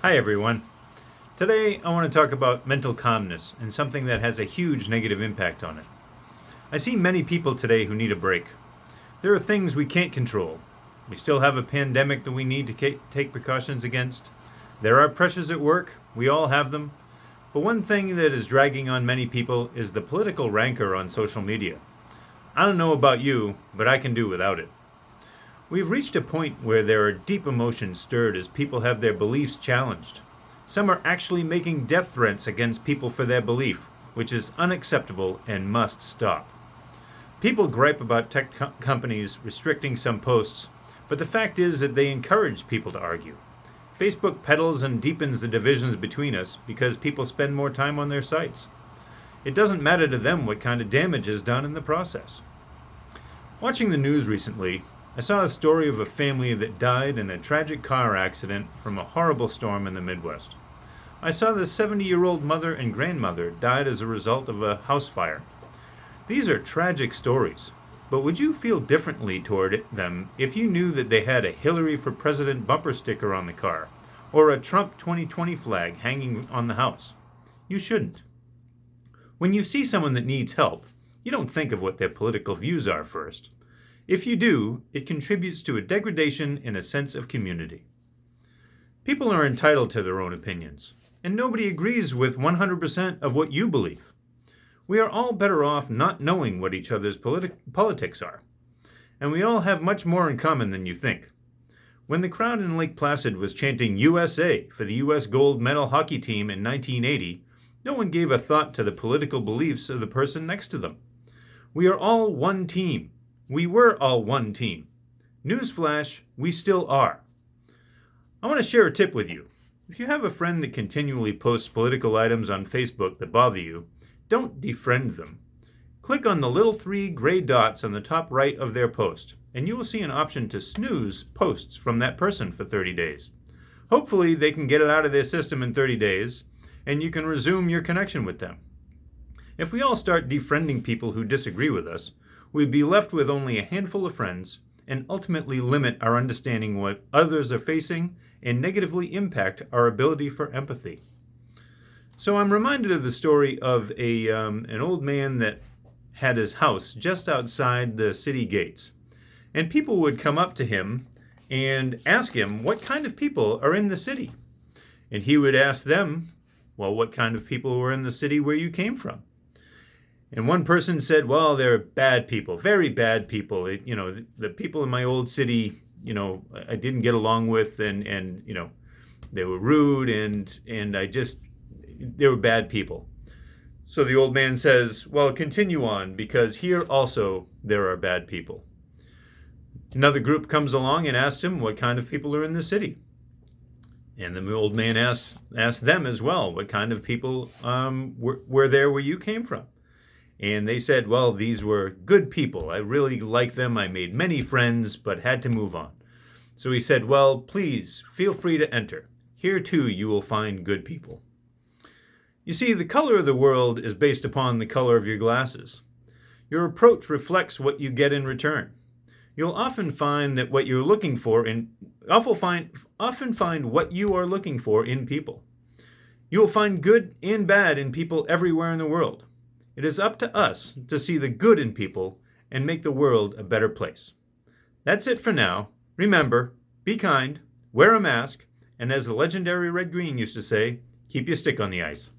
Hi everyone. Today I want to talk about mental calmness and something that has a huge negative impact on it. I see many people today who need a break. There are things we can't control. We still have a pandemic that we need to take precautions against. There are pressures at work, we all have them. But one thing that is dragging on many people is the political rancor on social media. I don't know about you, but I can do without it. We've reached a point where there are deep emotions stirred as people have their beliefs challenged. Some are actually making death threats against people for their belief, which is unacceptable and must stop. People gripe about tech companies restricting some posts, but the fact is that they encourage people to argue. Facebook peddles and deepens the divisions between us because people spend more time on their sites. It doesn't matter to them what kind of damage is done in the process. Watching the news recently, I saw a story of a family that died in a tragic car accident from a horrible storm in the Midwest. I saw the 70-year-old mother and grandmother died as a result of a house fire. These are tragic stories, but would you feel differently toward them if you knew that they had a Hillary for President bumper sticker on the car, or a Trump 2020 flag hanging on the house? You shouldn't. When you see someone that needs help, you don't think of what their political views are first. If you do, it contributes to a degradation in a sense of community. People are entitled to their own opinions, and nobody agrees with 100% of what you believe. We are all better off not knowing what each other's politics are, and we all have much more in common than you think. When the crowd in Lake Placid was chanting USA for the U.S. gold medal hockey team in 1980, no one gave a thought to the political beliefs of the person next to them. We are all one team. We were all one team. Newsflash, we still are. I want to share a tip with you. If you have a friend that continually posts political items on Facebook that bother you, don't defriend them. Click on the little 3 gray dots on the top right of their post, and you will see an option to snooze posts from that person for 30 days. Hopefully, they can get it out of their system in 30 days, and you can resume your connection with them. If we all start defriending people who disagree with us, we'd be left with only a handful of friends and ultimately limit our understanding what others are facing and negatively impact our ability for empathy. So I'm reminded of the story of an old man that had his house just outside the city gates. And people would come up to him and ask him what kind of people are in the city. And he would ask them, well, what kind of people were in the city where you came from? And one person said, well, they're bad people, very bad people. The people in my old city, I didn't get along with, and they were rude, and they were bad people. So the old man says, well, continue on, because here also there are bad people. Another group comes along and asks him what kind of people are in the city. And the old man asks them as well, what kind of people were there where you came from? And they said, well, these were good people. I really liked them. I made many friends, but had to move on. So he said, well, please feel free to enter. Here too you will find good people. You see, the color of the world is based upon the color of your glasses. Your approach reflects what you get in return. You'll often find that what you're looking for often find what you are looking for in people. You will find good and bad in people everywhere in the world. It is up to us to see the good in people and make the world a better place. That's it for now. Remember, be kind, wear a mask, and as the legendary Red Green used to say, keep your stick on the ice.